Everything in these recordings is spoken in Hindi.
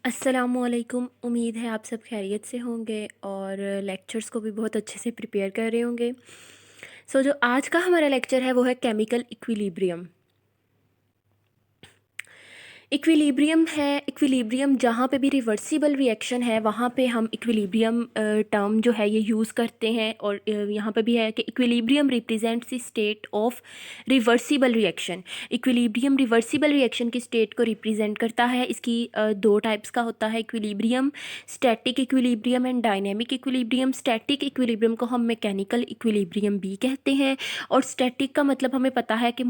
अस्सलामुअलैकुम। उम्मीद है आप सब खैरियत से होंगे और लेक्चर्स को भी बहुत अच्छे से प्रिपेयर कर रहे होंगे। जो आज का हमारा लेक्चर है वो है केमिकल इक्विलिब्रियम। इक्विलिब्रियम है, इक्विलिब्रियम जहाँ पे भी रिवर्सिबल रिएक्शन है वहाँ पे हम इक्विलिब्रियम टर्म जो है ये यूज़ करते हैं। और यहाँ पे भी है कि equilibrium represents the state of reversible reaction. Equilibrium reversible reaction की स्टेट को रिप्रेजेंट करता है। इसकी दो टाइप्स का होता है equilibrium, static equilibrium and dynamic equilibrium. Static equilibrium को हम मैकेनिकल इक्विलिब्रियम भी कहते हैं। और स्टैटिक का मतलब हमें पता है कि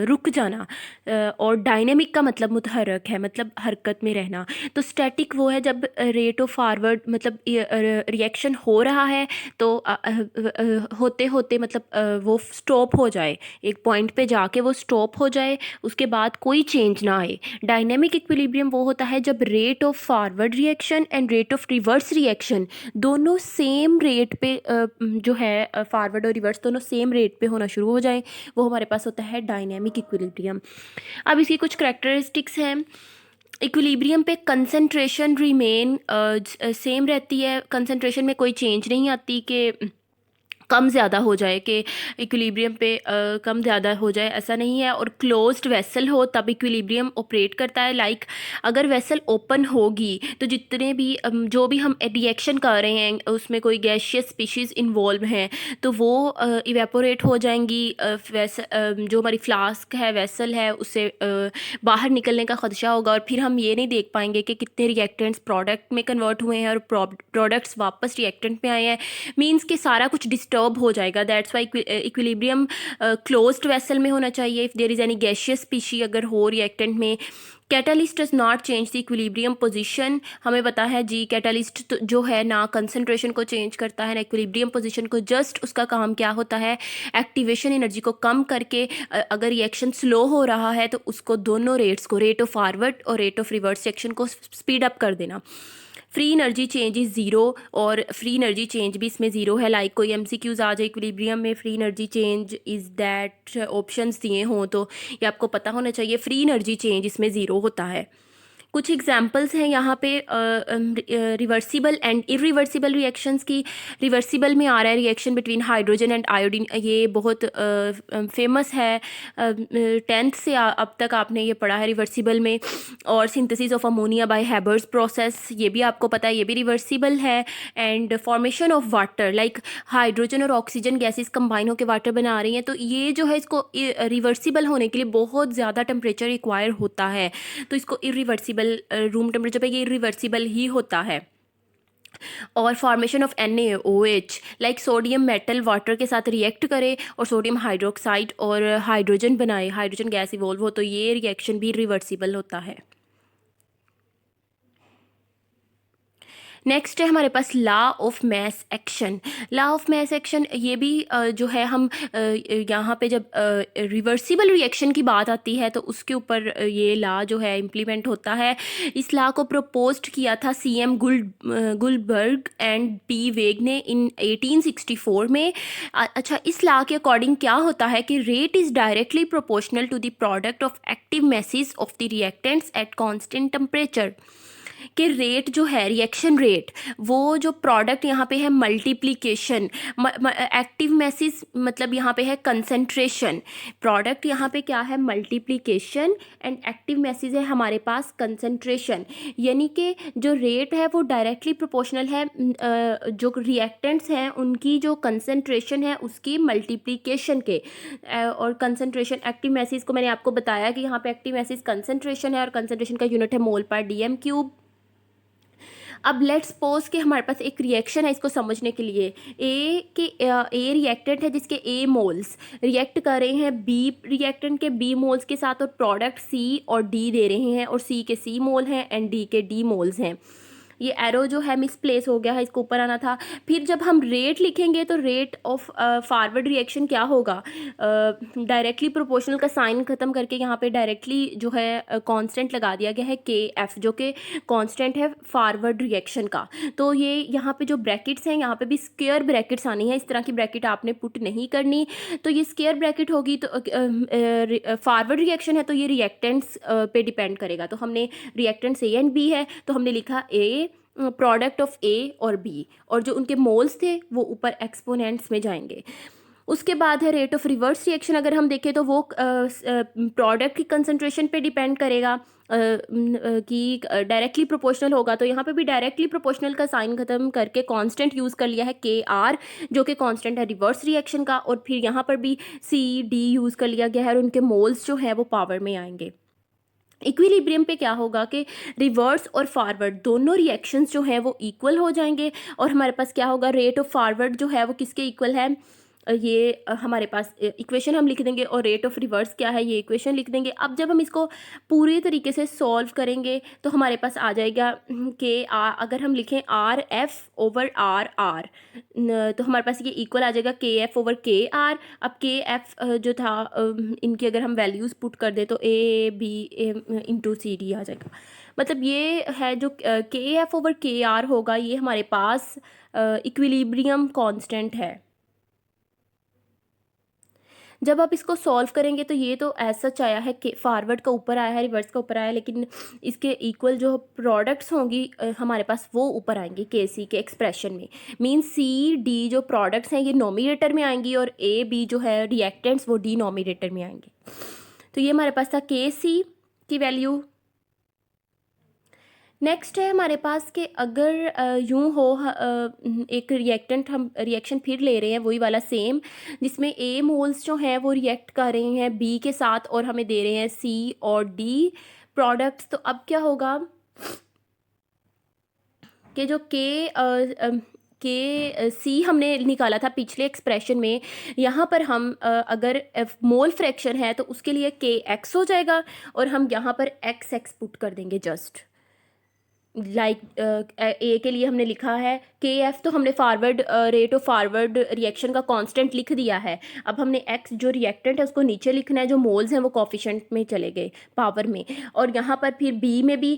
रुक जाना, और डायनेमिक का मतलब मुतहरक है, मतलब हरकत में रहना। तो स्टैटिक वो है जब रेट ऑफ फॉरवर्ड मतलब रिएक्शन हो रहा है तो होते होते मतलब वो स्टॉप हो जाए, एक पॉइंट पे जाके वो स्टॉप हो जाए, उसके बाद कोई चेंज ना आए। डायनेमिक इक्विलिब्रियम वो होता है जब rate of forward reaction and rate of reverse reaction दोनों सेम रेट पे जो है फॉरवर्ड और रिवर्स दोनों सेम रेट पे होना शुरू हो जाए, वो हमारे पास होता है डायनेमिक इक्विलिब्रियम। अब इसकी कुछ करैक्टरिस्टिक्स हैं। इक्विलिब्रियम पे कंसंट्रेशन रिमेन सेम रहती है, कंसंट्रेशन में कोई चेंज नहीं आती कि कम ज़्यादा हो जाए, कि इक्विलिब्रियम पे कम ज़्यादा हो जाए, ऐसा नहीं है। और क्लोज्ड वेसल हो तब इक्विलिब्रियम ऑपरेट करता है। लाइक अगर वेसल ओपन होगी तो जितने भी जो भी हम रिएक्शन कर रहे हैं उसमें कोई गैशियस स्पीशीज़ इन्वॉल्व हैं तो वो इवेपोरेट हो जाएंगी। जो हमारी फ्लास्क है, वेसल है, उससे बाहर निकलने का ख़दशा होगा और फिर हम ये नहीं देख पाएंगे कि कितने रिएक्टेंट्स प्रोडक्ट में कन्वर्ट हुए हैं और प्रोडक्ट्स वापस रिएक्टेंट में आए हैं। मीन्स कि सारा कुछ डिस्टर्ब हो जाएगा। That's why equilibrium closed vessel में होना चाहिए। If there is any gaseous species अगर हो रिएक्टेंट में, catalyst does not change the equilibrium position. हमें पता है जी कैटालिस्ट तो जो है ना कंसंट्रेशन को चेंज करता है ना इक्विलिब्रियम पोजीशन को, जस्ट उसका काम क्या होता है, एक्टिवेशन एनर्जी को कम करके अगर रिएक्शन स्लो हो रहा है तो उसको दोनों रेट्स को, रेट ऑफ फॉरवर्ड और रेट ऑफ रिवर्स रिएक्शन को स्पीड अप कर देना। Free energy change is zero, और फ्री एनर्जी चेंज भी इसमें ज़ीरो है। लाइक कोई एमसीक्यूज आ जाए इक्विलिब्रियम में free energy change is that options दिए हों तो ये आपको पता होना चाहिए, फ्री एनर्जी चेंज इसमें ज़ीरो होता है। कुछ एग्जांपल्स हैं यहाँ पे रिवर्सिबल एंड इरिवर्सिबल रिएक्शंस की। रिवर्सिबल में आ रहा है reaction between hydrogen and iodine, ये बहुत फेमस है। 10th से अब तक आपने ये पढ़ा है रिवर्सिबल में। और synthesis of ammonia bye Haber's process, ये भी आपको पता है, ये भी रिवर्सिबल है। And formation of water, like hydrogen और ऑक्सीजन गैसेस कंबाइन होकर वाटर बना रही हैं, तो ये जो है इसको रिवर्सिबल होने के लिए बहुत ज़्यादा टेम्परेचर रिक्वायर होता है, तो इसको इरिवर्सिबल रूम टेम्परेचर पे ये इरिवर्सिबल ही होता है। और formation of NaOH, like sodium metal water के साथ रिएक्ट करे और सोडियम हाइड्रोक्साइड और हाइड्रोजन बनाए, हाइड्रोजन गैस इवॉल्व हो, तो ये रिएक्शन भी रिवर्सिबल होता है। नेक्स्ट है हमारे पास law of mass action. Law of mass action ये भी जो है हम यहाँ पे जब रिवर्सिबल रिएक्शन की बात आती है तो उसके ऊपर ये लॉ जो है इम्प्लीमेंट होता है। इस लॉ को प्रपोज्ड किया था CM गुलबर्ग एंड P वेग ने इन 1864 में। अच्छा, इस लॉ के अकॉर्डिंग क्या होता है कि rate is directly proportional to the product of active masses of the reactants at constant temperature. कि रेट जो है, रिएक्शन रेट, वो जो प्रोडक्ट यहाँ पे है मल्टीप्लिकेशन, एक्टिव मैसेज मतलब यहाँ पे है कंसंट्रेशन, प्रोडक्ट यहाँ पे क्या है मल्टीप्लिकेशन एंड एक्टिव मैसेज है हमारे पास कंसंट्रेशन। यानी कि जो रेट है वो डायरेक्टली प्रोपोर्शनल है जो रिएक्टेंट्स हैं उनकी जो कंसंट्रेशन है उसकी मल्टीप्लिकेशन के। और कंसंट्रेशन एक्टिव मैसेज को मैंने आपको बताया कि यहाँ पे एक्टिव मैसेज कंसंट्रेशन है और कंसंट्रेशन का यूनिट है मोल पर DM³ अब लेट्स सपोज कि हमारे पास एक रिएक्शन है, इसको समझने के लिए ए रिएक्टेंट है जिसके A मोल्स रिएक्ट कर रहे हैं B रिएक्टेंट के B मोल्स के साथ, और प्रोडक्ट C और D दे रहे हैं, और C के C मोल हैं एंड D के D मोल्स हैं। ये एरो जो है मिसप्लेस हो गया है, इसको ऊपर आना था। फिर जब हम रेट लिखेंगे तो रेट ऑफ फॉरवर्ड रिएक्शन क्या होगा, डायरेक्टली प्रोपोर्शनल का साइन ख़त्म करके यहाँ पे डायरेक्टली जो है कांस्टेंट लगा दिया गया है KF, जो कि कांस्टेंट है फॉरवर्ड रिएक्शन का। तो ये यहाँ पे जो ब्रैकेट्स हैं यहाँ पे भी स्क्वायर ब्रैकेट्स आनी है, इस तरह की ब्रैकेट आपने पुट नहीं करनी। तो ये स्क्वायर ब्रैकेट होगी तो फॉरवर्ड रिएक्शन है तो ये रिएक्टेंट्स पे डिपेंड करेगा। तो हमने रिएक्टेंट्स A एंड B है तो हमने लिखा A प्रोडक्ट ऑफ A और B, और जो उनके मोल्स थे वो ऊपर एक्सपोनेंट्स में जाएंगे। उसके बाद है रेट ऑफ रिवर्स रिएक्शन। अगर हम देखें तो वो प्रोडक्ट की कंसंट्रेशन पे डिपेंड करेगा कि डायरेक्टली प्रोपोर्शनल होगा। तो यहाँ पे भी डायरेक्टली प्रोपोर्शनल का साइन ख़त्म करके कांस्टेंट यूज़ कर लिया है KR, जो कि कांस्टेंट है रिवर्स रिएक्शन का। और फिर यहाँ पर भी CD यूज़ कर लिया गया है और उनके मोल्स जो है वो पावर में आएंगे। इक्विलिब्रियम पे क्या होगा कि रिवर्स और फॉरवर्ड दोनों रिएक्शंस जो हैं वो इक्वल हो जाएंगे, और हमारे पास क्या होगा, रेट ऑफ फॉरवर्ड जो है वो किसके इक्वल है, ये हमारे पास इक्वेशन हम लिख देंगे, और रेट ऑफ रिवर्स क्या है ये इक्वेशन लिख देंगे। अब जब हम इसको पूरी तरीके से सॉल्व करेंगे तो हमारे पास आ जाएगा कि अगर हम लिखें RF ओवर RR, तो हमारे पास ये इक्वल आ जाएगा KF ओवर KR। अब KF जो था इनकी अगर हम वैल्यूज़ पुट कर दे तो AB इंटू CD आ जाएगा। मतलब ये है जो KF ओवर KR होगा, ये हमारे पास इक्विलिब्रियम कांस्टेंट है। जब आप इसको सॉल्व करेंगे तो ये तो ऐसा आया है कि फॉरवर्ड का ऊपर आया है, रिवर्स का ऊपर आया है, लेकिन इसके इक्वल जो प्रोडक्ट्स होंगी हमारे पास वो ऊपर आएंगी KC के एक्सप्रेशन में। मीन्स CD जो प्रोडक्ट्स हैं ये नोमिनेटर में आएंगी और AB जो है रिएक्टेंट्स वो डिनोमिनेटर में आएंगे। तो ये हमारे पास था KC की वैल्यू। नेक्स्ट है हमारे पास कि अगर यूँ हो एक रिएक्टेंट हम रिएक्शन फिर ले रहे हैं वही वाला सेम, जिसमें A मोल्स जो हैं वो रिएक्ट कर रहे हैं B के साथ और हमें दे रहे हैं C और D प्रोडक्ट्स। तो अब क्या होगा कि जो C हमने निकाला था पिछले एक्सप्रेशन में, यहाँ पर हम अगर मोल फ्रैक्शन है तो उसके लिए KX हो जाएगा, और हम यहाँ पर XX पुट कर देंगे जस्ट लाइक A के लिए हमने लिखा है KF, तो हमने forward rate of forward reaction का कांस्टेंट लिख दिया है। अब हमने X जो रिएक्टेंट है उसको नीचे लिखना है, जो मोल्स हैं वो कोफिशिएंट में चले गए पावर में, और यहाँ पर फिर B में भी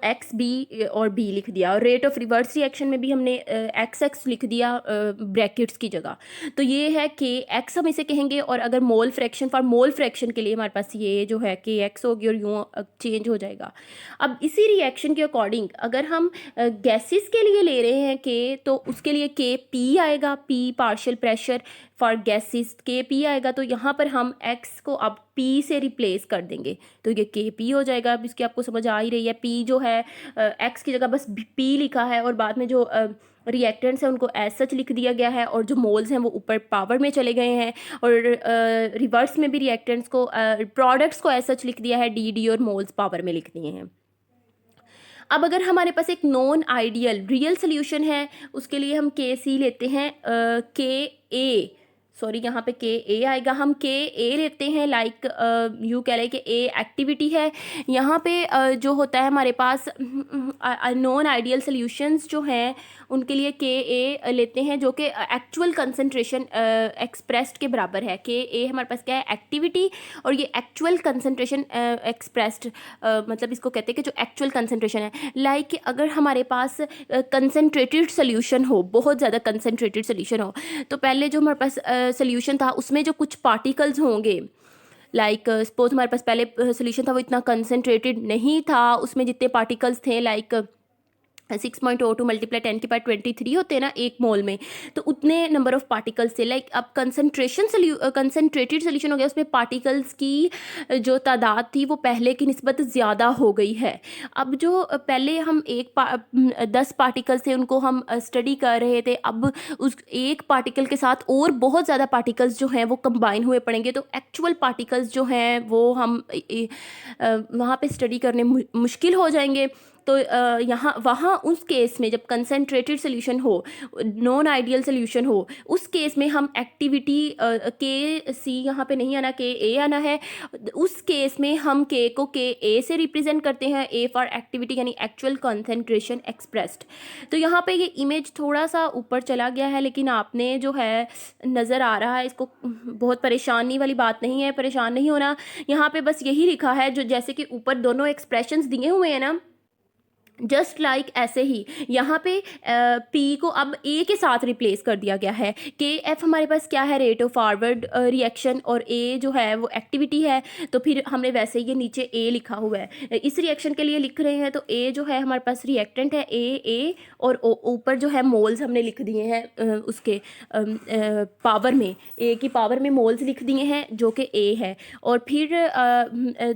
X B और B लिख दिया, और रेट ऑफ रिवर्स रिएक्शन में भी हमने XX लिख दिया ब्रैकेट्स की जगह। तो ये है KX हम इसे कहेंगे, और अगर mole fraction for mole fraction के लिए हमारे पास ये जो है KX होगी और यूँ चेंज हो जाएगा। अब इसी रिएक्शन के अकॉर्डिंग अगर हम गैसेस के लिए ले रहे हैं K, तो उसके लिए KP आएगा, P partial pressure for gases KP आएगा। तो यहाँ पर हम X को अब P से रिप्लेस कर देंगे तो ये KP हो जाएगा। अब इसकी आपको समझ आ ही रही है, P जो है X की जगह बस P लिखा है, और बाद में जो रिएक्टेंट्स हैं उनको एज सच लिख दिया गया है, और जो मोल्स हैं वो ऊपर पावर में चले गए हैं, और रिवर्स में भी रिएक्टेंट्स को प्रोडक्ट्स को एज सच लिख दिया है, DD और मोल्स पावर में लिख दिए हैं। अब अगर हमारे पास एक नॉन आइडियल रियल सोल्यूशन है, उसके लिए हम KC लेते हैं, यहाँ पे KA आएगा। हम KA लेते हैं लाइक यूँ कह लें कि A एक्टिविटी है। यहाँ पे जो होता है हमारे पास नॉन आइडियल सोल्यूशंस जो हैं उनके लिए KA लेते हैं, जो कि एक्चुअल कंसंट्रेशन एक्सप्रेस्ड के बराबर है। KA हमारे पास क्या है, एक्टिविटी, और ये एक्चुअल कंसंट्रेशन एक्सप्रेस्ड मतलब इसको कहते हैं कि जो एक्चुअल कंसंट्रेशन है। लाइक अगर हमारे पास कंसंट्रेटेड सोल्यूशन हो, बहुत ज़्यादा कंसंट्रेटेड सोल्यूशन हो, तो पहले जो हमारे पास सोल्यूशन था उसमें जो कुछ पार्टिकल्स होंगे, लाइक सपोज हमारे पास पहले सोल्यूशन था वो इतना कंसंट्रेटेड नहीं था, उसमें जितने पार्टिकल्स थे लाइक 6.02 मल्टीप्लाई 10⁻23 होते हैं ना एक मोल में, तो उतने नंबर ऑफ पार्टिकल्स थे। लाइक अब कंसंट्रेटेड सोल्यूशन हो गया, उसमें पार्टिकल्स की जो तादाद थी वो पहले की निस्बत ज़्यादा हो गई है। अब जो पहले हम 10 पार्टिकल्स थे उनको हम स्टडी कर रहे थे, अब उस एक पार्टिकल के साथ और बहुत ज़्यादा पार्टिकल्स जो हैं वो कंबाइन हुए पड़ेंगे, तो एक्चुअल पार्टिकल्स जो हैं वो हम वहाँ पे स्टडी करने मुश्किल हो जाएंगे। तो यहाँ वहाँ उस केस में जब कंसनट्रेटेड सोल्यूशन हो, नॉन आइडियल सोल्यूशन हो, उस केस में हम एक्टिविटी के सी यहाँ पे नहीं आना, के ए आना है। उस केस में हम के को के ए से रिप्रेजेंट करते हैं, ए फॉर एक्टिविटी यानी एक्चुअल कंसनट्रेशन एक्सप्रेस्ड। तो यहाँ पे ये इमेज थोड़ा सा ऊपर चला गया है, लेकिन आपने जो है नज़र आ रहा है, इसको बहुत परेशानी वाली बात नहीं है, परेशान नहीं होना। यहाँ पे बस यही लिखा है, जो जैसे कि ऊपर दोनों एक्सप्रेशंस दिए हुए हैं ना, जस्ट लाइक ऐसे ही यहाँ पे पी को अब ए के साथ रिप्लेस कर दिया गया है। के एफ हमारे पास क्या है, रेट ऑफ फॉरवर्ड रिएक्शन, और ए जो है वो एक्टिविटी है, तो फिर हमने वैसे ये नीचे ए लिखा हुआ है। इस रिएक्शन के लिए लिख रहे हैं तो ए जो है हमारे पास रिएक्टेंट है, ए और ऊपर जो है मोल्स हमने लिख दिए हैं उसके पावर में, ए की पावर में मोल्स लिख दिए हैं जो कि ए है। और फिर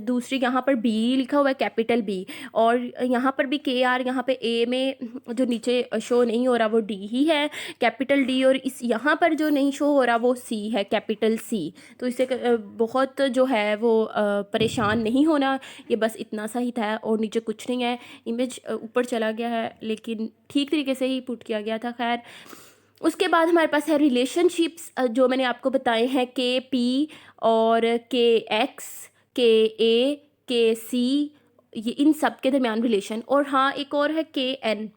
दूसरी यहाँ पर बी लिखा हुआ है, कैपिटल बी, और यहाँ पर भी के आर, यहाँ पे ए में जो नीचे शो नहीं हो रहा वो डी ही है, कैपिटल डी, और इस यहाँ पर जो नहीं शो हो रहा वो सी है, कैपिटल सी। तो इससे बहुत जो है वो परेशान नहीं होना, ये बस इतना सा ही था और नीचे कुछ नहीं है। इमेज ऊपर चला गया है लेकिन ठीक तरीके से ही पुट किया गया था। खैर, उसके बाद हमारे पास है रिलेशनशिप्स, जो मैंने आपको बताए हैं, के पी और के एक्स, के ए, के सी, ये इन सब के दरमियान रिलेशन। और हाँ, एक और है के एन।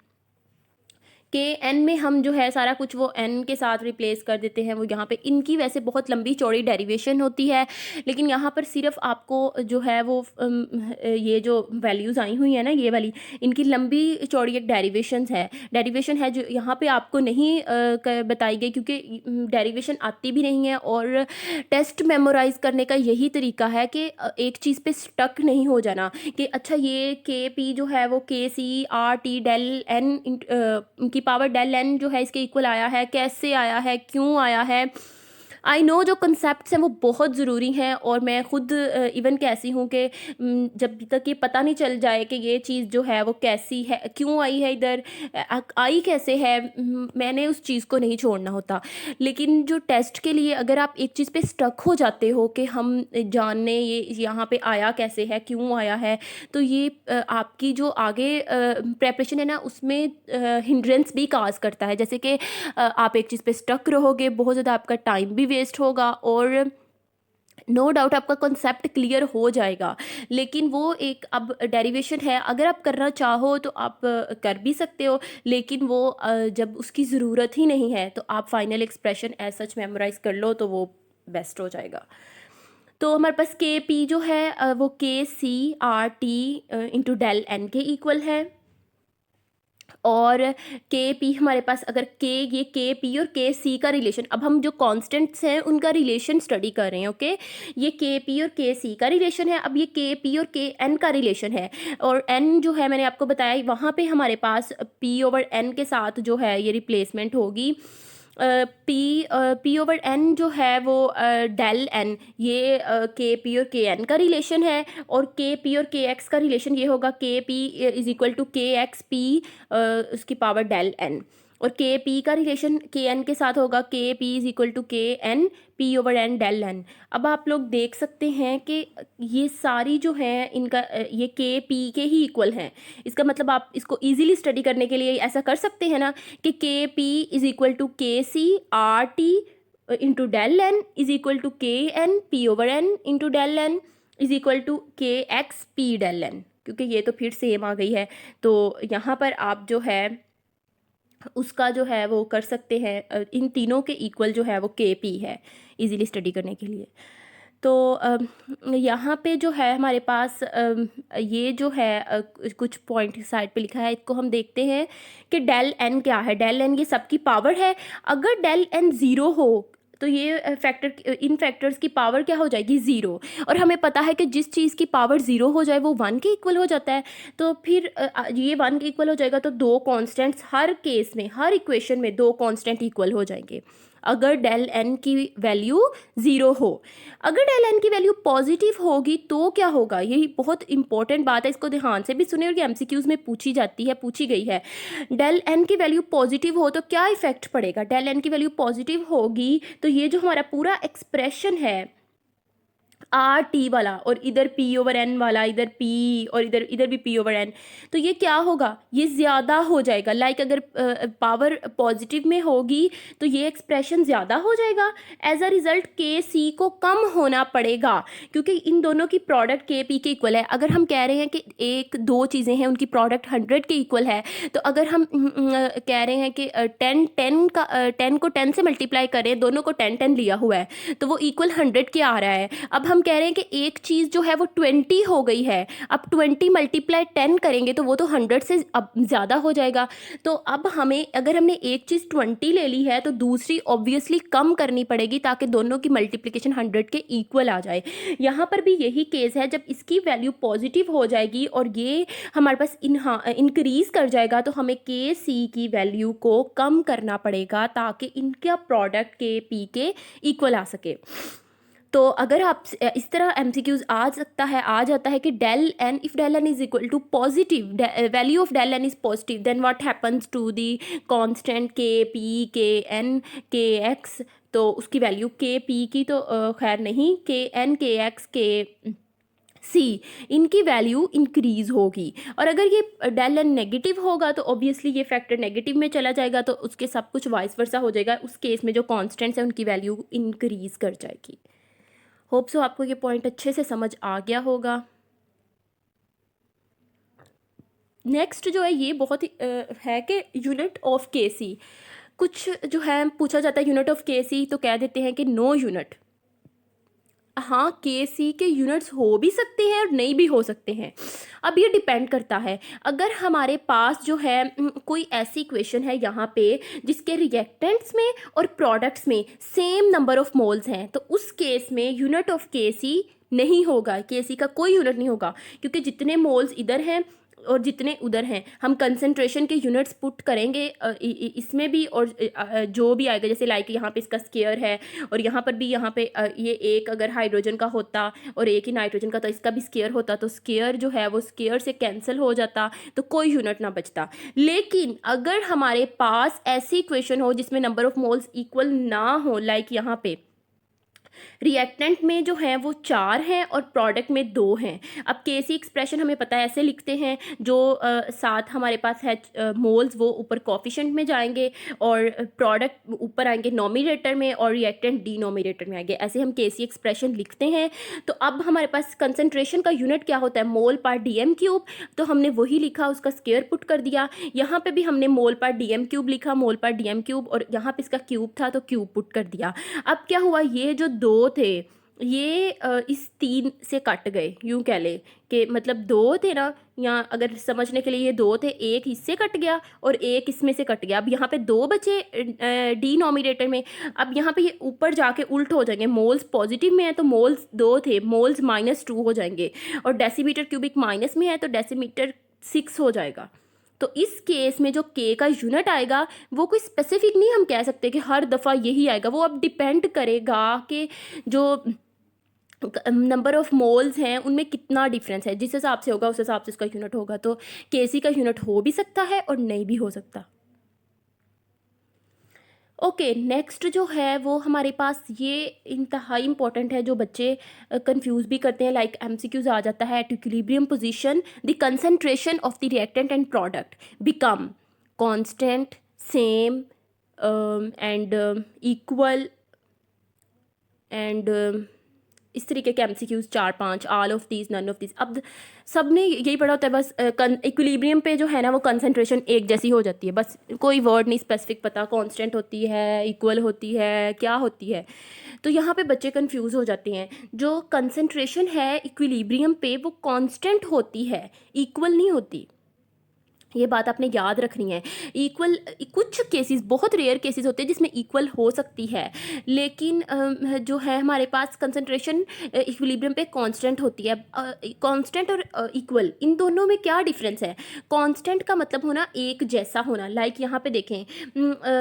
के एन में हम जो है सारा कुछ वो एन के साथ रिप्लेस कर देते हैं। वो यहाँ पे इनकी वैसे बहुत लंबी चौड़ी डेरिवेशन होती है, लेकिन यहाँ पर सिर्फ आपको जो है वो ये जो वैल्यूज़ आई हुई है ना, ये वाली, इनकी लंबी चौड़ी एक डेरिवेशन है जो यहाँ पे आपको नहीं बताई गई, क्योंकि डेरिवेशन आती भी नहीं है। और टेस्ट मेमोराइज करने का यही तरीका है कि एक चीज़ पे स्टक नहीं हो जाना कि अच्छा ये के पी जो है वो K C R T del n की पावर डेल एन जो है इसके इक्वल आया है, कैसे आया है, क्यों आया है। आई नो जो कंसेप्ट्स हैं वो बहुत ज़रूरी हैं, और मैं ख़ुद इवन कैसी हूँ कि जब तक ये पता नहीं चल जाए कि ये चीज़ जो है वो कैसी है, क्यों आई है, इधर आई कैसे है, मैंने उस चीज़ को नहीं छोड़ना होता। लेकिन जो टेस्ट के लिए अगर आप एक चीज़ पे स्टक हो जाते हो कि हम जानने ये यहाँ पे आया कैसे है, क्यों आया है, तो ये आपकी जो आगे प्रेपरेशन है ना उसमें हिंड्रेंस भी काज करता है। जैसे कि आप एक चीज़ पे स्टक रहोगे, बहुत ज़्यादा आपका टाइम भी वेस्ट होगा, और नो डाउट आपका कॉन्सेप्ट क्लियर हो जाएगा। लेकिन वो एक अब डेरिवेशन है, अगर आप करना चाहो तो आप कर भी सकते हो, लेकिन वो जब उसकी ज़रूरत ही नहीं है तो आप final expression as such memorize कर लो तो वो बेस्ट हो जाएगा। तो हमारे पास के पी जो है वो K C R T into del n के इक्वल है, और के पी हमारे पास अगर ये के पी और के सी का रिलेशन, अब हम जो कांस्टेंट्स हैं उनका रिलेशन स्टडी कर रहे हैं। ओके, ये के पी और के सी का रिलेशन है, अब ये के पी और के एन का रिलेशन है। और एन जो है मैंने आपको बताया, वहाँ पे हमारे पास पी ओवर एन के साथ जो है ये रिप्लेसमेंट होगी। पी ओवर एन जो है वो डेल एन, ये के पी और के एन का रिलेशन है, और के पी और के एक्स का रिलेशन ये होगा K P is equal to K X P उसकी पावर डेल एन, और के पी का रिलेशन के एन के साथ होगा K P is equal to K N P over N del N. अब आप लोग देख सकते हैं कि ये सारी जो है इनका ये के पी के ही इक्वल हैं। इसका मतलब आप इसको इजीली स्टडी करने के लिए ऐसा कर सकते हैं ना कि के P is equal to K C R T into del N is equal to K N P over N into del N is equal to K X P del N, क्योंकि ये तो फिर सेम आ गई है। तो यहाँ पर आप जो है उसका जो है वो कर सकते हैं, इन तीनों के इक्वल जो है वो के पी है इजीली स्टडी करने के लिए। तो यहाँ पे जो है हमारे पास ये जो है कुछ पॉइंट साइड पे लिखा है, इसको हम देखते हैं कि डेल एन क्या है। डेल एन ये सबकी पावर है, अगर डेल एन ज़ीरो हो तो ये फैक्टर, इन फैक्टर्स की पावर क्या हो जाएगी, ज़ीरो। और हमें पता है कि जिस चीज़ की पावर ज़ीरो हो जाए वो वन के इक्वल हो जाता है, तो फिर ये वन के इक्वल हो जाएगा, तो दो कांस्टेंट्स हर केस में, हर इक्वेशन में दो कांस्टेंट इक्वल हो जाएंगे अगर डेल एन की वैल्यू ज़ीरो हो। अगर डेल एन की वैल्यू पॉजिटिव होगी तो क्या होगा, यही बहुत इंपॉर्टेंट बात है, इसको ध्यान से भी सुने, और ये एमसीक्यूज़ में पूछी गई है। डेल एन की वैल्यू पॉजिटिव हो तो क्या इफेक्ट पड़ेगा, डेल एन की वैल्यू पॉजिटिव होगी तो ये जो हमारा पूरा एक्सप्रेशन है आर टी वाला और इधर पी ओवर एन वाला, इधर पी और इधर इधर भी पी ओवर एन, तो ये क्या होगा, ये ज़्यादा हो जाएगा। लाइक अगर पावर पॉजिटिव में होगी तो ये एक्सप्रेशन ज़्यादा हो जाएगा। एज अ रिज़ल्ट के सी को कम होना पड़ेगा, क्योंकि इन दोनों की प्रोडक्ट के पी के इक्वल है। अगर हम कह रहे हैं कि एक दो चीज़ें हैं उनकी प्रोडक्ट 100 के इक्वल है, तो अगर हम कह रहे हैं कि 10 को 10 से मल्टीप्लाई करें, दोनों को 10 लिया हुआ है, तो वो इक्वल 100 के आ रहा है। अब हम कह रहे हैं कि एक चीज़ जो है वो 20 हो गई है, अब 20 मल्टीप्लाई 10 करेंगे तो वो तो 100 से अब ज़्यादा हो जाएगा। तो अब हमें, अगर हमने एक चीज़ 20 ले ली है तो दूसरी ऑब्वियसली कम करनी पड़ेगी ताकि दोनों की मल्टीप्लिकेशन 100 के इक्वल आ जाए। यहाँ पर भी यही केस है, जब इसकी वैल्यू पॉजिटिव हो जाएगी और ये हमारे पास इंक्रीज़ कर जाएगा तो हमें के सी की वैल्यू को कम करना पड़ेगा ताकि इनका प्रोडक्ट के पी के इक्वल आ सके। तो अगर आप इस तरह एमसीक्यूज आ जाता है कि del n, if del N is equal to positive, value of del N is positive, then what happens to the constant K P K N K X, तो उसकी वैल्यू के पी की तो खैर नहीं, के एन के एक्स के सी, इनकी वैल्यू इंक्रीज़ होगी। और अगर ये डेल एन नेगेटिव होगा तो ऑब्वियसली ये फैक्टर नेगेटिव में चला जाएगा, तो उसके सब कुछ वाइस वर्सा हो जाएगा। उस केस में जो कांस्टेंट्स हैं उनकी वैल्यू इंक्रीज़ कर जाएगी। होप सो आपको ये पॉइंट अच्छे से समझ आ गया होगा। नेक्स्ट जो है ये बहुत ही है कि यूनिट ऑफ के सी, कुछ जो है पूछा जाता है यूनिट ऑफ के सी, तो कह देते हैं कि नो यूनिट। हाँ, के सी के यूनिट्स हो भी सकते हैं और नहीं भी हो सकते हैं। अब ये डिपेंड करता है, अगर हमारे पास जो है कोई ऐसी इक्वेशन है यहाँ पे जिसके रिएक्टेंट्स में और प्रोडक्ट्स में सेम नंबर ऑफ मोल्स हैं, तो उस केस में यूनिट ऑफ के सी नहीं होगा, के सी का कोई यूनिट नहीं होगा, क्योंकि जितने मोल्स इधर हैं और जितने उधर हैं, हम कंसंट्रेशन के यूनिट्स पुट करेंगे इसमें भी, और जो भी आएगा, जैसे लाइक यहाँ पे इसका स्केयर है और यहाँ पर भी, यहाँ पे ये एक अगर हाइड्रोजन का होता और एक ही नाइट्रोजन का, तो इसका भी स्केयर होता, तो स्केयर जो है वो स्केयर से कैंसिल हो जाता, तो कोई यूनिट ना बचता। लेकिन अगर हमारे पास ऐसी इक्वेशन हो जिसमें नंबर ऑफ मोल्स इक्वल ना हो, लाइक यहाँ पे रिएक्टेंट में जो है वो 4 हैं और प्रोडक्ट में 2 हैं। अब केसी एक्सप्रेशन हमें पता है, ऐसे लिखते हैं, जो साथ हमारे पास है मोल्स वो ऊपर कोफिशिएंट में जाएंगे और प्रोडक्ट ऊपर आएंगे नोमिनेटर में और रिएक्टेंट डिनोमिनेटर में आएंगे, ऐसे हम केसी एक्सप्रेशन लिखते हैं। तो अब हमारे पास कंसंट्रेशन का यूनिट क्या होता है, मोल पर डीएम क्यूब, तो हमने वही लिखा, उसका स्क्वायर पुट कर दिया। यहाँ पे भी हमने मोल पर डीएम क्यूब लिखा, मोल पर डीएम क्यूब, और यहाँ पे इसका क्यूब था तो क्यूब पुट कर दिया। अब क्या हुआ, ये जो 2 थे ये इस 3 से कट गए, यूँ कह ले कि मतलब 2 थे ना, यहाँ अगर समझने के लिए ये 2 थे, एक इससे कट गया और एक इसमें से कट गया। अब यहाँ पे 2 बचे डिनोमिनेटर में। अब यहाँ पे ये ऊपर जाके उल्ट हो जाएंगे, मोल्स पॉजिटिव में है तो मोल्स 2 थे, मोल्स -2 हो जाएंगे, और डेसीमीटर क्यूबिक माइनस में है तो डेसीमीटर 6 हो जाएगा। तो इस केस में जो के का यूनिट आएगा वो कोई स्पेसिफिक नहीं हम कह सकते कि हर दफ़ा यही आएगा, वो अब डिपेंड करेगा कि जो नंबर ऑफ मोल्स हैं उनमें कितना डिफरेंस है, जिस हिसाब से होगा उस हिसाब से इसका यूनिट होगा। तो केसी का यूनिट हो भी सकता है और नहीं भी हो सकता। ओके, नेक्स्ट जो है वो हमारे पास ये इंतहाई इंपॉर्टेंट है, जो बच्चे कंफ्यूज भी करते हैं, लाइक एमसीक्यूज आ जाता है, at equilibrium position the concentration of the reactant and product become constant, same and equal and इस तरीके के MCQs 4-5, all of these, none of these. अब सब ने यही पढ़ा होता है, बस इक्विलिब्रियम पे जो है ना वो कंसंट्रेशन एक जैसी हो जाती है, बस कोई वर्ड नहीं स्पेसिफिक पता, कांस्टेंट होती है, इक्वल होती है, क्या होती है। तो यहाँ पे बच्चे कंफ्यूज हो जाते हैं। जो कंसंट्रेशन है इक्विलिब्रियम पे वो कांस्टेंट होती है, इक्वल नहीं होती, ये बात आपने याद रखनी है। इक्वल, कुछ केसेस, बहुत रेयर केसेस होते हैं जिसमें इक्वल हो सकती है, लेकिन जो है हमारे पास कंसंट्रेशन इक्विलिब्रियम पे कांस्टेंट होती है। कांस्टेंट और इक्वल, इन दोनों में क्या डिफरेंस है? कांस्टेंट का मतलब होना एक जैसा होना, लाइक यहाँ पे देखें,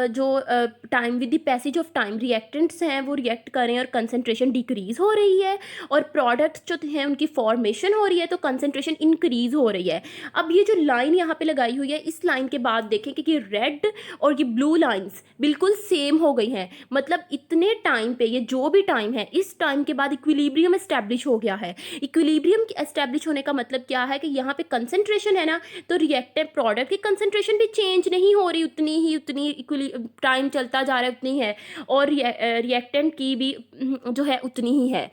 जो time with the passage of time reactants हैं वो रिएक्ट कर रहे हैं और कंसंट्रेशन डिक्रीज हो रही है, और प्रोडक्ट्स जो हैं उनकी फॉर्मेशन हो रही है तो कंसंट्रेशन इंक्रीज हो रही है। अब ये जो लाइन यहाँ पे लगाई हुई है, इस लाइन के बाद देखें कि रेड और ये ब्लू लाइंस बिल्कुल सेम हो गई हैं। मतलब इतने टाइम पे, ये जो भी टाइम है, इस टाइम के बाद इक्विलिब्रियम एस्टैब्लिश हो गया है। इक्विलिब्रियम एस्टैब्लिश होने का मतलब क्या है कि यहाँ पे कंसंट्रेशन है ना, तो रिएक्टेंट प्रोडक्ट की कंसंट्रेशन भी चेंज नहीं हो रही, उतनी टाइम चलता जा रहा है उतनी है, और रिएक्टेंट की भी जो है उतनी ही है।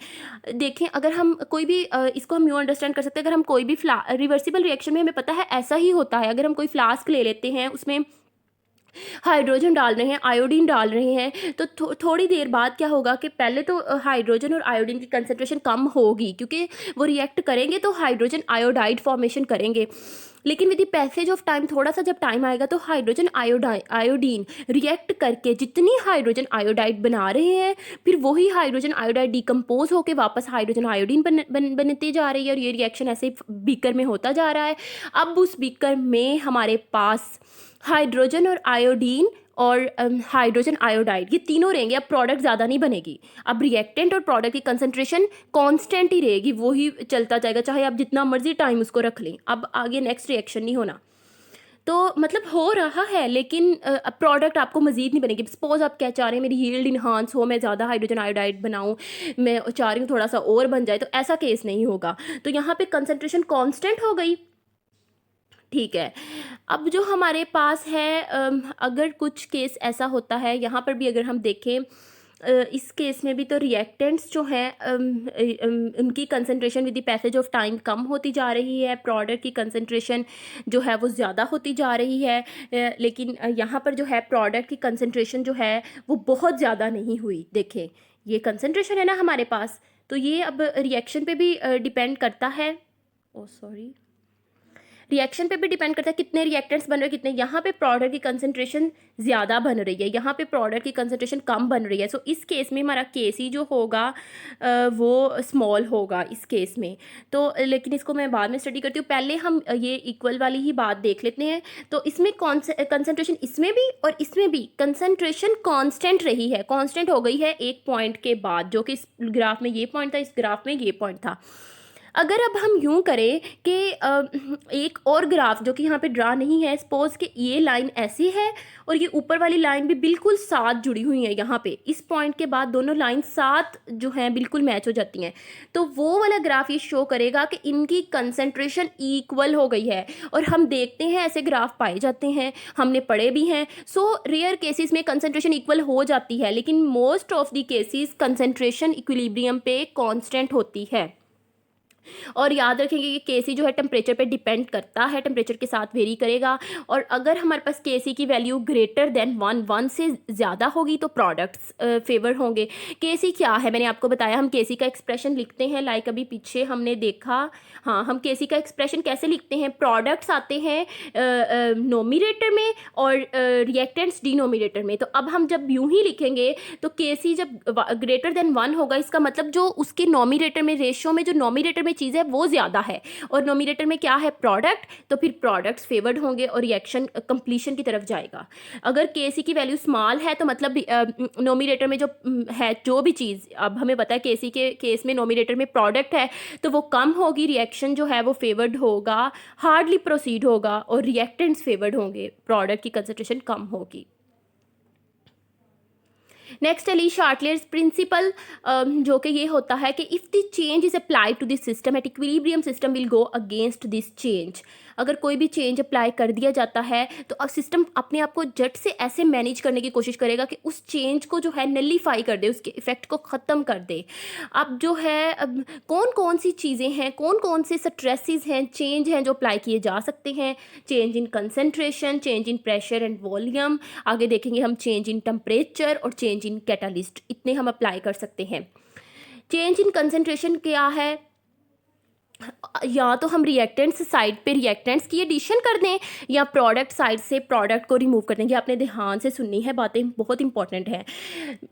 देखें, अगर हम कोई भी इसको हम यूँ अंडरस्टैंड कर सकते हैं, अगर हम कोई भी रिवर्सिबल रिएक्शन में हमें पता है ऐसा ही होता है। अगर हम कोई फ्लास्क ले लेते हैं, उसमें हाइड्रोजन डाल रहे हैं, आयोडीन डाल रहे हैं, तो थोड़ी देर बाद क्या होगा कि पहले तो हाइड्रोजन और आयोडीन की कंसंट्रेशन कम होगी, क्योंकि वो रिएक्ट करेंगे तो हाइड्रोजन आयोडाइड फॉर्मेशन करेंगे। लेकिन with the passage of time, थोड़ा सा जब टाइम आएगा तो हाइड्रोजन आयोडीन रिएक्ट करके जितनी हाइड्रोजन आयोडाइड बना रहे हैं, फिर वही हाइड्रोजन आयोडाइड डिकम्पोज होकर वापस हाइड्रोजन आयोडीन बनती जा रही है, और ये रिएक्शन ऐसे बीकर में होता जा रहा है। अब उस बीकर में हमारे पास हाइड्रोजन और आयोडीन और हाइड्रोजन आयोडाइड, ये तीनों रहेंगे। अब प्रोडक्ट ज़्यादा नहीं बनेगी, अब रिएक्टेंट और प्रोडक्ट की कंसंट्रेशन कांस्टेंट ही रहेगी, वही चलता जाएगा, चाहे आप जितना मर्जी टाइम उसको रख लें। अब आगे नेक्स्ट रिएक्शन नहीं होना, तो मतलब हो रहा है, लेकिन प्रोडक्ट आपको मजीद नहीं बनेगी। सपोज आप क्या चाह रहे हैं, मेरी यील्ड इन्हांस हो, मैं ज़्यादा हाइड्रोजन आयोडाइड बनाऊँ, मैं चाह रही हूँ थोड़ा सा और बन जाए, तो ऐसा केस नहीं होगा। तो यहाँ पे कंसंट्रेशन कांस्टेंट हो गई, ठीक है। अब जो हमारे पास है, अगर कुछ केस ऐसा होता है, यहाँ पर भी अगर हम देखें, इस केस में भी तो रिएक्टेंट्स जो हैं उनकी concentration with the passage of time कम होती जा रही है, प्रोडक्ट की कंसंट्रेशन जो है वो ज़्यादा होती जा रही है। लेकिन यहाँ पर जो है प्रोडक्ट की कंसंट्रेशन जो है वो बहुत ज़्यादा नहीं हुई। देखें, ये कंसंट्रेशन है ना हमारे पास, तो ये अब रिएक्शन पे भी डिपेंड करता है। ओ सॉरी, रिएक्शन पे भी डिपेंड करता है कितने रिएक्टेंट्स बन रहे हैं, कितने। यहाँ पे प्रोडक्ट की कंसंट्रेशन ज़्यादा बन रही है, यहाँ पे प्रोडक्ट की कंसंट्रेशन कम बन रही है। सो इस केस में हमारा केसी जो होगा वो स्मॉल होगा इस केस में। तो लेकिन इसको मैं बाद में स्टडी करती हूँ, पहले हम ये इक्वल वाली ही बात देख लेते हैं। तो इसमें कंसंट्रेशन, इसमें भी और इसमें भी कंसंट्रेशन कांस्टेंट रही है, कांस्टेंट हो गई है एक पॉइंट के बाद, जो कि इस ग्राफ में ये पॉइंट था, इस ग्राफ में ये पॉइंट था। अगर अब हम यूँ करें कि एक और ग्राफ जो कि यहाँ पे ड्रा नहीं है, सपोज कि ये लाइन ऐसी है और ये ऊपर वाली लाइन भी बिल्कुल साथ जुड़ी हुई है, यहाँ पे इस पॉइंट के बाद दोनों लाइन साथ जो हैं बिल्कुल मैच हो जाती हैं, तो वो वाला ग्राफ ये शो करेगा कि इनकी कंसंट्रेशन इक्वल हो गई है। और हम देखते हैं ऐसे ग्राफ पाए जाते हैं, हमने पढ़े भी हैं। सो रेयर केसेस में कंसंट्रेशन इक्वल हो जाती है, लेकिन most of the cases concentration equilibrium पे कांस्टेंट होती है। और याद रखेंगे कि केसी जो है टेम्परेचर पे डिपेंड करता है, टेम्परेचर के साथ वेरी करेगा। और अगर हमारे पास केसी की वैल्यू ग्रेटर देन 1 से ज़्यादा होगी तो प्रोडक्ट्स फेवर होंगे। केसी क्या है, मैंने आपको बताया, हम केसी का एक्सप्रेशन लिखते हैं, लाइक अभी पीछे हमने देखा। हाँ, हम केसी का एक्सप्रेशन कैसे लिखते हैं, प्रोडक्ट्स आते हैं नोमिनेटर में और रिएक्टेंट्स डिनोमिनेटर में। तो अब हम जब यूं ही लिखेंगे तो केसी जब ग्रेटर देन 1 होगा, इसका मतलब जो उसके नोमिनेटर में रेशियो में जो नोमिनेटर में चीज़ है वो ज़्यादा है, और नोमिनेटर में क्या है, प्रोडक्ट, तो फिर प्रोडक्ट्स फेवर्ड होंगे और रिएक्शन कंप्लीशन की तरफ जाएगा। अगर केसी की वैल्यू स्मॉल है तो मतलब नोमिनेटर में जो है जो भी चीज़, अब हमें पता है केसी के केस में नोमिनेटर में प्रोडक्ट है तो वो कम होगी, रिएक्शन जो है वो फेवर्ड होगा, हार्डली प्रोसीड होगा, और रिएक्टेंट्स फेवर्ड होंगे, प्रोडक्ट की कंसंट्रेशन कम होगी। नेक्स्ट है ली शार्टलेयर्स प्रिंसिपल, जो कि ये होता है कि if the change is applied to this system at equilibrium system will go against this change. अगर कोई भी चेंज अप्लाई कर दिया जाता है तो अब सिस्टम अपने आप को झट से ऐसे मैनेज करने की कोशिश करेगा कि उस चेंज को जो है नलीफाई कर दे, उसके इफेक्ट को ख़त्म कर दे। अब जो है, अब कौन कौन सी चीज़ें हैं, कौन कौन से स्ट्रेसेस हैं, चेंज हैं जो अप्लाई किए जा सकते हैं। Change in concentration, change in pressure and volume, आगे देखेंगे हम चेंज इन टेम्परेचर और चेंज इन कैटालिस्ट, इतने हम अप्लाई कर सकते हैं। चेंज इन कंसंट्रेशन क्या है, या तो हम रिएक्टेंट्स साइड पे रिएक्टेंट्स की एडिशन कर दें या प्रोडक्ट साइड से प्रोडक्ट को रिमूव कर दें। ये आपने ध्यान से सुननी है, बातें बहुत इंपॉर्टेंट है,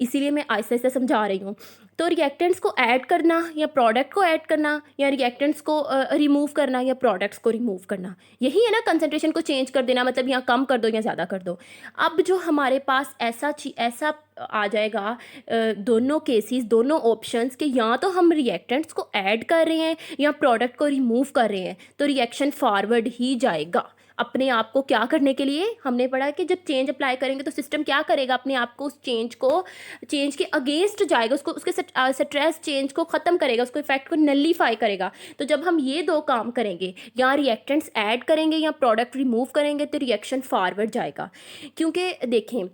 इसीलिए मैं आहिस्ता आहिस्ता समझा रही हूँ। तो रिएक्टेंट्स को ऐड करना या प्रोडक्ट को ऐड करना, या रिएक्टेंट्स को रिमूव करना या प्रोडक्ट्स को रिमूव करना, यही है ना कंसंट्रेशन को चेंज कर देना, मतलब यहाँ कम कर दो या ज़्यादा कर दो। अब जो हमारे पास ऐसा आ जाएगा दोनों केसेस, दोनों ऑप्शंस के, या तो हम रिएक्टेंट्स को ऐड कर रहे हैं या प्रोडक्ट को रिमूव कर रहे हैं, तो रिएक्शन फॉरवर्ड ही जाएगा। अपने आप को क्या करने के लिए हमने पढ़ा कि जब चेंज अप्लाई करेंगे तो सिस्टम क्या करेगा, अपने आप को उस चेंज के अगेंस्ट जाएगा, उसको उसके स्ट्रेस चेंज को ख़त्म करेगा, उसको इफेक्ट को नलीफाई करेगा। तो जब हम ये दो काम करेंगे, या रिएक्टेंट्स ऐड करेंगे या प्रोडक्ट रिमूव करेंगे, तो रिएक्शन फॉरवर्ड जाएगा। क्योंकि देखें,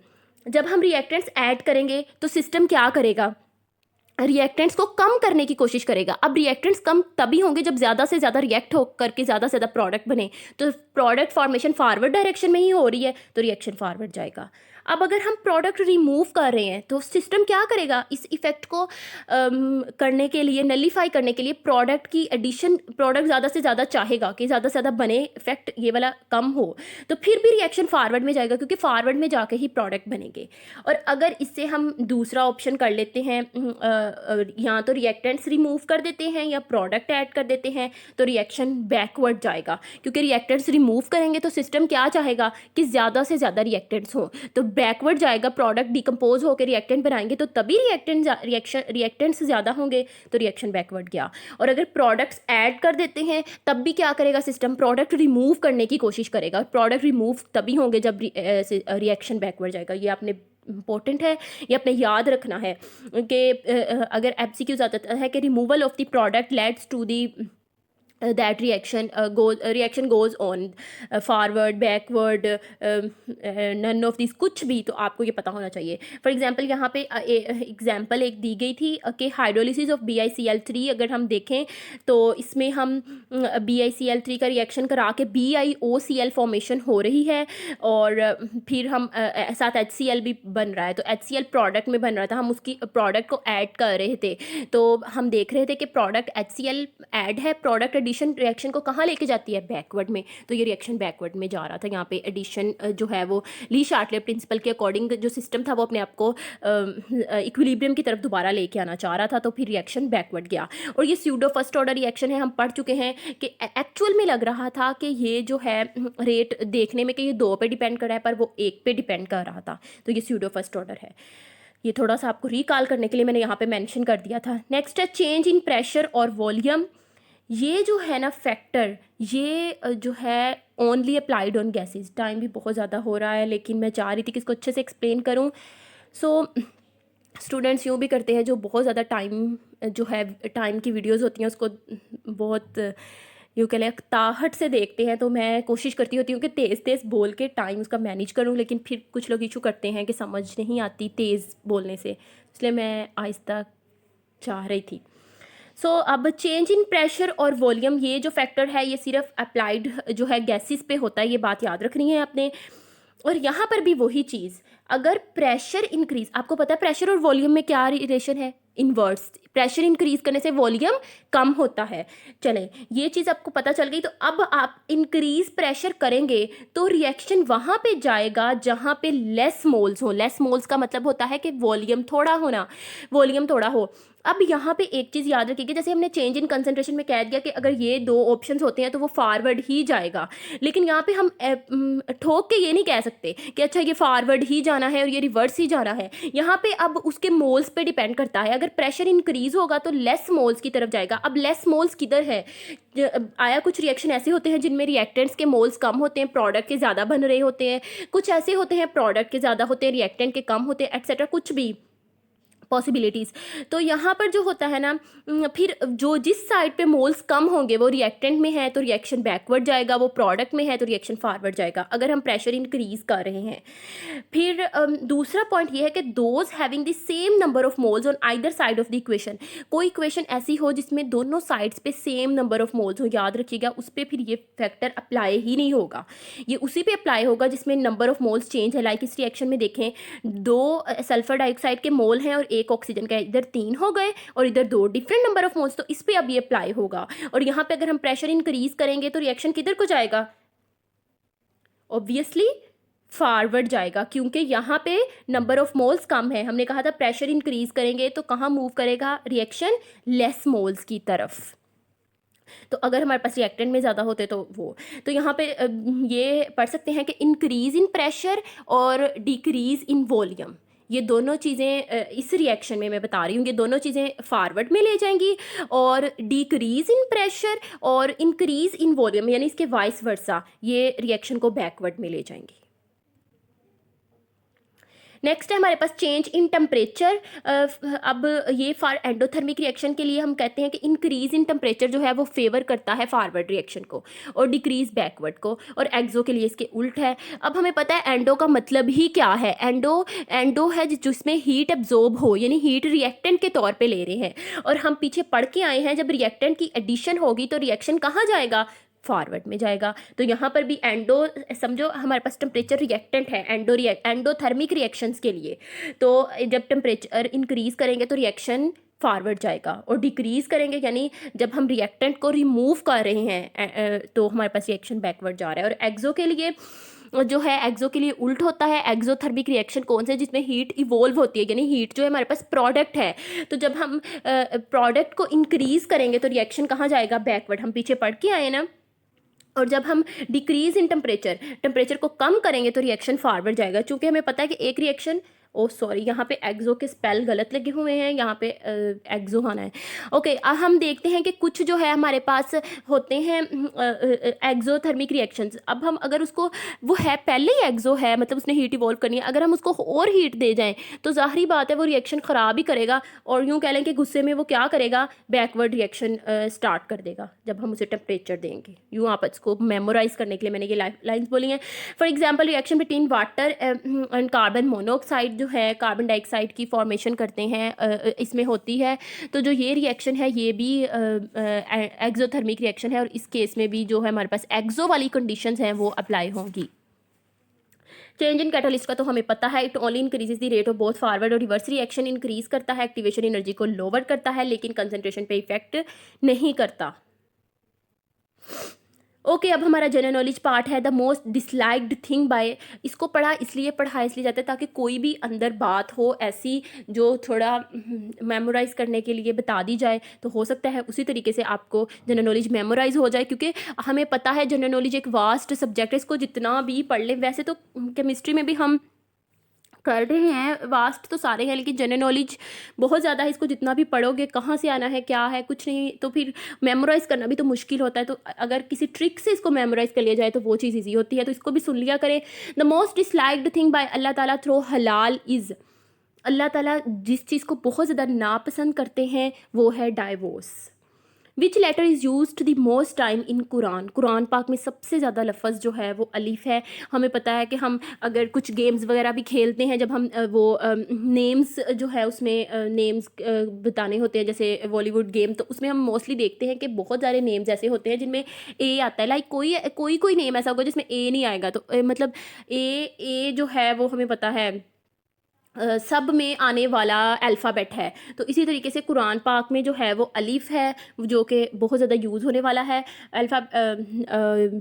जब हम रिएक्टेंट्स ऐड करेंगे तो सिस्टम क्या करेगा, रिएक्टेंट्स को कम करने की कोशिश करेगा। अब रिएक्टेंट्स कम तभी होंगे जब ज़्यादा से ज़्यादा रिएक्ट हो करके ज़्यादा से ज़्यादा प्रोडक्ट बने। तो प्रोडक्ट फॉर्मेशन फॉरवर्ड डायरेक्शन में ही हो रही है, तो रिएक्शन फॉरवर्ड जाएगा। अब अगर हम प्रोडक्ट रिमूव कर रहे हैं तो सिस्टम क्या करेगा, इस इफेक्ट को करने के लिए, नलीफाई करने के लिए प्रोडक्ट की एडिशन, प्रोडक्ट ज़्यादा से ज़्यादा चाहेगा कि ज़्यादा से ज़्यादा बने, इफेक्ट ये वाला कम हो, तो फिर भी रिएक्शन फॉरवर्ड में जाएगा, क्योंकि फॉरवर्ड में जाके ही प्रोडक्ट बनेंगे। और अगर इससे हम दूसरा ऑप्शन कर लेते हैं, या तो रिएक्टेंट्स रिमूव कर देते हैं या प्रोडक्ट ऐड कर देते हैं, तो रिएक्शन बैकवर्ड जाएगा। क्योंकि रिएक्टेंट्स रिमूव करेंगे तो सिस्टम क्या चाहेगा कि ज़्यादा से ज़्यादा रिएक्टेंट्स हों, तो बैकवर्ड जाएगा। प्रोडक्ट डिकम्पोज होकर रिएक्टेंट बनाएंगे तो तभी रिएक्टेंट्स ज़्यादा होंगे, तो रिएक्शन बैकवर्ड गया। और अगर प्रोडक्ट्स ऐड कर देते हैं तब भी क्या करेगा सिस्टम, प्रोडक्ट रिमूव करने की कोशिश करेगा। प्रोडक्ट रिमूव तभी होंगे जब रिएक्शन बैकवर्ड जाएगा। ये आपने इंपॉर्टेंट है, ये अपने याद रखना है कि अगर एमसीक्यूज आता है कि removal of the product leads to the that reaction goes on forward backward, none of these, कुछ भी, तो आपको ये पता होना चाहिए। फॉर एग्जांपल यहाँ पे एग्जांपल एक दी गई थी कि हाइड्रोलिसिस ऑफ BiCl3, अगर हम देखें तो इसमें हम BiCl3 का रिएक्शन करा के BiOCl फॉर्मेशन हो रही है, और फिर हम साथ HCl भी बन रहा है, तो HCl प्रोडक्ट में बन रहा था, हम उसकी प्रोडक्ट को ऐड कर रहे थे। तो हम देख रहे थे कि प्रोडक्ट HCl ऐड है, प्रोडक्ट एडिशन रिएक्शन को कहाँ लेके जाती है, बैकवर्ड में। तो ये रिएक्शन बैकवर्ड में जा रहा था। यहाँ पे एडिशन जो है वो ली शार्टलेट प्रिंसिपल के अकॉर्डिंग जो सिस्टम था वो अपने आप को इक्विलिब्रियम की तरफ दोबारा लेके आना चाह रहा था, तो फिर रिएक्शन बैकवर्ड गया। और ये स्यूडो फर्स्ट ऑर्डर रिएक्शन है, हम पढ़ चुके हैं कि एक्चुअल में लग रहा था कि ये जो है रेट देखने में कि ये 2 पे डिपेंड कर रहा है, पर वो 1 पे डिपेंड कर रहा था। तो ये स्यूडो फर्स्ट ऑर्डर है। ये थोड़ा सा आपको रिकॉल करने के लिए मैंने यहाँ पे मेंशन कर दिया था। नेक्स्ट है चेंज इन प्रेशर और वॉल्यूम। ये जो है ना फैक्टर, ये जो है only applied on gases. Time भी बहुत ज़्यादा हो रहा है, लेकिन मैं चाह रही थी कि इसको अच्छे से एक्सप्लेन करूँ। सो स्टूडेंट्स यूँ भी करते हैं जो बहुत ज़्यादा टाइम जो है, टाइम की वीडियोस होती हैं उसको बहुत यूँ कह लें ताहट से देखते हैं। तो मैं कोशिश करती होती हूँ कि तेज़ तेज़ बोल के टाइम उसका मैनेज करूँ, लेकिन फिर कुछ लोग इशू करते हैं कि समझ नहीं आती तेज़ बोलने से, इसलिए मैं आहिस्ता चाह रही थी। सो अब चेंज इन प्रेशर और वॉल्यूम, ये जो फैक्टर है ये सिर्फ अप्लाइड जो है गैसेस पे होता है, ये बात याद रखनी है आपने। और यहाँ पर भी वही चीज़, अगर प्रेशर इंक्रीज, आपको पता है प्रेशर और वॉल्यूम में क्या रिलेशन है, इनवर्स। प्रेशर इंक्रीज करने से वॉल्यूम कम होता है। चलें, ये चीज़ आपको पता चल गई। तो अब आप इंक्रीज प्रेशर करेंगे तो रिएक्शन वहाँ पे जाएगा जहाँ पे लेस मोल्स हो। लेस मोल्स का मतलब होता है कि वॉल्यूम थोड़ा होना, वॉल्यूम थोड़ा हो। अब यहाँ पे एक चीज़ याद रखिएगा, जैसे हमने चेंज इन कंसंट्रेशन में कह दिया कि अगर ये 2 ऑप्शंस होते हैं तो वो फॉरवर्ड ही जाएगा, लेकिन यहाँ पे हम ठोक के ये नहीं कह सकते कि अच्छा ये फॉरवर्ड ही जाना है और ये रिवर्स ही जाना है। यहाँ पे अब उसके मोल्स पे डिपेंड करता है। अगर प्रेशर इंक्रीज होगा तो लेस मोल्स की तरफ जाएगा। अब लेस मोल्स किधर है, आया कुछ रिएक्शन ऐसे होते हैं जिनमें रिएक्टेंट्स के मोल्स कम होते हैं, प्रोडक्ट के ज़्यादा बन रहे होते हैं। कुछ ऐसे होते हैं प्रोडक्ट के ज़्यादा होते हैं, रिएक्टेंट के कम होते हैं, एट्सेट्रा, कुछ भी पॉसिबिलिटीज़। तो यहाँ पर जो होता है ना, फिर जो जिस साइड पे मोल्स कम होंगे वो रिएक्टेंट में है तो रिएक्शन बैकवर्ड जाएगा, वो प्रोडक्ट में है तो रिएक्शन फॉरवर्ड जाएगा, अगर हम प्रेशर इंक्रीज कर रहे हैं। फिर दूसरा पॉइंट ये है कि those having the same number of moles on either side of the equation. कोई इक्वेशन ऐसी हो जिसमें दोनों साइड्स पे सेम नंबर ऑफ मोल्स हो, याद रखिएगा, उस पर फिर ये फैक्टर अप्लाई ही नहीं होगा। ये उसी पे अप्लाई होगा जिसमें नंबर ऑफ मोल्स चेंज है। लाइक इस रिएक्शन में देखें, 2 सल्फर डाइऑक्साइड के मोल हैं और 1 ऑक्सीजन का, इधर 3 हो गए और इधर 2 डिफरेंट नंबर ऑफ मोल्स, तो इस पे अब ये अप्लाई होगा। और यहाँ पे अगर हम प्रेशर इंक्रीज करेंगे तो रिएक्शन किधर को जाएगा, ऑब्वियसली फॉरवर्ड जाएगा, क्योंकि यहाँ पे नंबर ऑफ मोल्स कम है। हमने कहा था प्रेशर इंक्रीज करेंगे तो कहाँ मूव करेगा रिएक्शन, लेस मोल्स की तरफ। तो अगर हमारे पास रिएक्टेंट में ज़्यादा होते तो वो, तो यहाँ पे ये पढ़ सकते हैं कि इंक्रीज इन प्रेशर और डिक्रीज इन वॉल्यूम, ये दोनों चीज़ें इस रिएक्शन में मैं बता रही हूँ, ये दोनों चीज़ें फॉरवर्ड में ले जाएंगी और डिक्रीज इन प्रेशर और इंक्रीज इन वॉल्यूम यानी इसके वाइस वर्सा ये रिएक्शन को बैकवर्ड में ले जाएंगी। नेक्स्ट है हमारे पास चेंज इन टेम्परेचर। अब ये फॉर एंडोथर्मिक रिएक्शन के लिए हम कहते हैं कि इंक्रीज इन टेम्परेचर जो है वो फेवर करता है फॉरवर्ड रिएक्शन को और डिक्रीज बैकवर्ड को, और एक्सो के लिए इसके उल्ट है। अब हमें पता है एंडो का मतलब ही क्या है। एंडो है जिसमें हीट एब्जॉर्ब हो, यानी हीट रिएक्टेंट के तौर पे ले रहे हैं, और हम पीछे पढ़ के आए हैं जब रिएक्टेंट की एडिशन होगी तो रिएक्शन कहाँ जाएगा, फॉरवर्ड में जाएगा। तो यहाँ पर भी एंडो समझो हमारे पास टेम्परेचर रिएक्टेंट है एंडोथर्मिक रिएक्शंस के लिए। तो जब टेम्परेचर इंक्रीज करेंगे तो रिएक्शन फॉरवर्ड जाएगा, और डिक्रीज करेंगे यानी जब हम रिएक्टेंट को रिमूव कर रहे हैं तो हमारे पास रिएक्शन बैकवर्ड जा रहा है। और एक्सो के लिए जो है एक्सो के लिए उल्ट होता है। एक्सोथर्मिक रिएक्शन कौन से, जिसमें हीट इवोल्व होती है, यानी हीट जो है हमारे पास प्रोडक्ट है। तो जब हम प्रोडक्ट को इंक्रीज करेंगे तो रिएक्शन कहाँ जाएगा, बैकवर्ड। हम पीछे पढ़ के आए ना। और जब हम डिक्रीज इन टेम्परेचर को कम करेंगे तो रिएक्शन फॉरवर्ड जाएगा। चूंकि हमें पता है कि एक रिएक्शन, ओ सॉरी यहाँ पे एक्सो के स्पेल गलत लगे हुए हैं, यहाँ पे एक्सो आना है। ओके, अब हम देखते हैं कि कुछ जो है हमारे पास होते हैं एक्सोथर्मिक रिएक्शंस। अब हम अगर उसको, वो है पहले ही एक्सो है, मतलब उसने हीट इवॉल्व करनी है, अगर हम उसको और हीट दे जाएं तो ज़ाहिरी बात है वो रिएक्शन ख़राब ही करेगा, और यूँ कह लें कि गुस्से में वो क्या करेगा, बैकवर्ड रिएक्शन स्टार्ट कर देगा जब हम उसे टेम्परेचर देंगे। यूँ आप इसको मेमोराइज करने के लिए मैंने ये लाइन्स बोली हैं। For example, reaction between water and carbon monoxide जो है कार्बन डाइऑक्साइड की फॉर्मेशन करते हैं, इसमें होती है। तो जो ये रिएक्शन है ये भी एक्सोथर्मिक रिएक्शन है, और इस केस में भी जो है हमारे पास एक्सो वाली कंडीशंस हैं वो अप्लाई होंगी। चेंज इन कैटालिस्ट का तो हमें पता है, it only increases the rate of both forward और रिवर्स रिएक्शन। इंक्रीज करता है, एक्टिवेशन एनर्जी को लोअर करता है, लेकिन कंसंट्रेशन पे इफेक्ट नहीं करता। ओके, अब हमारा जनरल नॉलेज पार्ट है, the most disliked thing by. इसको पढ़ा इसलिए जाता है ताकि कोई भी अंदर बात हो ऐसी जो थोड़ा मेमोराइज करने के लिए बता दी जाए, तो हो सकता है उसी तरीके से आपको जनरल नॉलेज मेमोराइज हो जाए। क्योंकि हमें पता है जनरल नॉलेज एक वास्ट सब्जेक्ट है, इसको जितना भी पढ़ लें, वैसे तो केमिस्ट्री में भी हम कर रहे हैं, वास्ट तो सारे हैं, लेकिन जनरल नॉलेज बहुत ज़्यादा है। इसको जितना भी पढ़ोगे, कहाँ से आना है, क्या है, कुछ नहीं, तो फिर मेमोराइज़ करना भी तो मुश्किल होता है। तो अगर किसी ट्रिक से इसको मेमोराइज़ कर लिया जाए तो वो चीज़ ईजी होती है। तो इसको भी सुन लिया करें। The most disliked thing by Allah Taala through हलाल इज़। अल्लाह ताला जिस चीज़ को बहुत ज़्यादा नापसंद करते हैं वो है divorce. Which letter is use the most time in Quran. Quran पाक में सबसे ज़्यादा लफ्ज़ जो है वो अलिफ है। हमें पता है कि हम अगर कुछ गेम्स वगैरह भी खेलते हैं, जब हम वो नेम्स जो है उसमें नेम्स बताने होते हैं, जैसे बॉलीवुड गेम, तो उसमें हम मोस्टली देखते हैं कि बहुत सारे नेम्स ऐसे होते हैं जिनमें ए आता है। लाइक कोई नेम ऐसा होगा जिसमें ए नहीं आएगा, तो मतलब ए जो है वो हमें पता है सब में आने वाला अल्फ़ाबेट है। तो इसी तरीके से कुरान पाक में जो है वो अलीफ़ है, जो कि बहुत ज़्यादा यूज़ होने वाला है,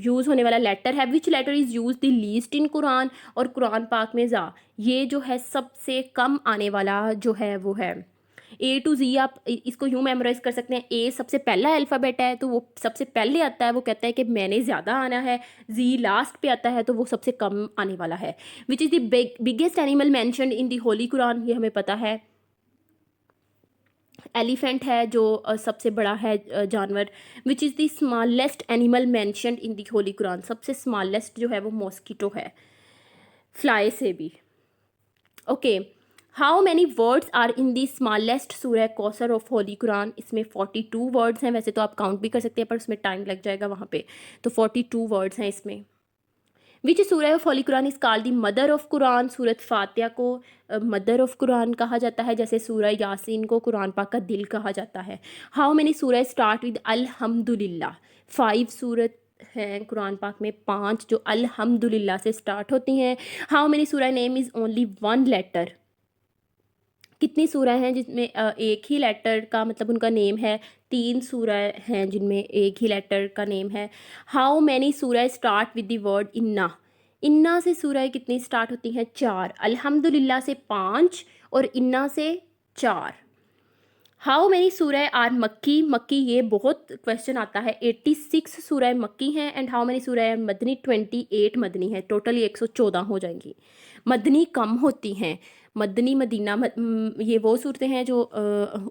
यूज़ होने वाला लेटर है। Which letter is use the least in Quran. और कुरान पाक में ज़ा, ये जो है सबसे कम आने वाला जो है वो है ए टू जी। आप इसको यूँ मेमोराइज कर सकते हैं, ए सबसे पहला अल्फ़ाबेट है तो वो सबसे पहले आता है, वो कहता है कि मैंने ज़्यादा आना है। जी लास्ट पे आता है तो वो सबसे कम आने वाला है। Which is the biggest animal mentioned in the holy Quran, ये हमें पता है एलिफेंट है जो सबसे बड़ा है जानवर। Which is the smallest animal mentioned in the holy Quran, सबसे स्मॉलेस्ट जो है वो मॉस्किटो है, फ्लाई से भी। Okay, how many words are in the smallest Surah Kausar of holy Quran. इसमें 42 वर्ड्स हैं। वैसे तो आप काउंट भी कर सकते हैं पर उसमें टाइम लग जाएगा वहाँ पे, तो 42 वर्ड्स हैं इसमें। Which surah of holy Quran is called the mother of Quran. Surah Fatiha को मदर ऑफ कुरान कहा जाता है, जैसे सूरह यासीन को कुरान पाक का दिल कहा जाता है। हाउ मैनी सूरह स्टार्ट विद अल्हम्दुलिल्लाह। 5 सूरत हैं कुरान पाक में, 5 जो अल्हम्दुलिल्लाह से स्टार्ट होती हैं। हाउ मैनी सूरह नेम इज़ ओनली 1 लेटर। कितनी सूरह हैं जिसमें एक ही लेटर का मतलब उनका नेम है। 3 सूरह हैं जिनमें एक ही लेटर का नेम है। हाउ मैनी सूरह स्टार्ट विद द वर्ड इन्ना। इन्ना से सूरह कितनी स्टार्ट होती हैं, 4। अल्हम्दुलिल्लाह से 5 और इन्ना से 4। हाउ मैनी सूरह आर मक्की। मक्की ये बहुत क्वेश्चन आता है। 86 सूरह मक्की हैं। एंड हाउ मैनी सूरह मदनी, 28 मदनी है। टोटली 114 हो जाएंगी। मदनी कम होती हैं, मदनी मदीना ये वो सूरतें हैं जो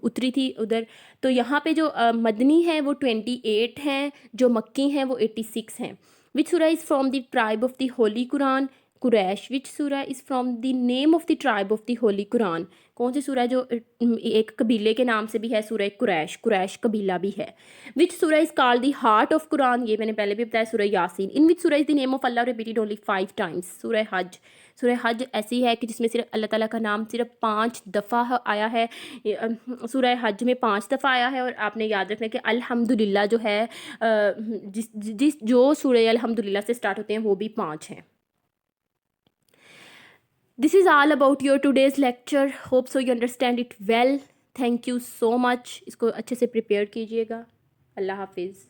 उतरी थी उधर। तो यहाँ पे जो मदनी है वो 28 हैं, जो मक्की हैं वो 86 हैं। Which surah is from the tribe of the holy Quran? Quraish. Which surah is from the name of the tribe of the holy Quran? कौन सी सूरा जो एक कबीले के नाम से भी है? सूरा कुरैश, कुरैश कबीला भी है। विच surah is called the heart of Quran? ये मैंने पहले भी बताया, सूरा यासीन। इन विच surah is the name of Allah repeated only 5 times? सूरा हज। सूरा हज ऐसी है कि जिसमें सिर्फ अल्लाह ताला का नाम सिर्फ 5 दफ़ा आया है। सूरा हज में 5 दफ़ा आया है। और आपने याद रखना कि अल्हम्दुलिल्लाह जो है जिस जो सूरा अल्हम्दुलिल्लाह से स्टार्ट होते हैं वो भी 5 हैं। This is all about your today's lecture. Hope so you understand it well. Thank you so much. इसको अच्छे से प्रिपेयर कीजिएगा। अल्लाह हाफिज़।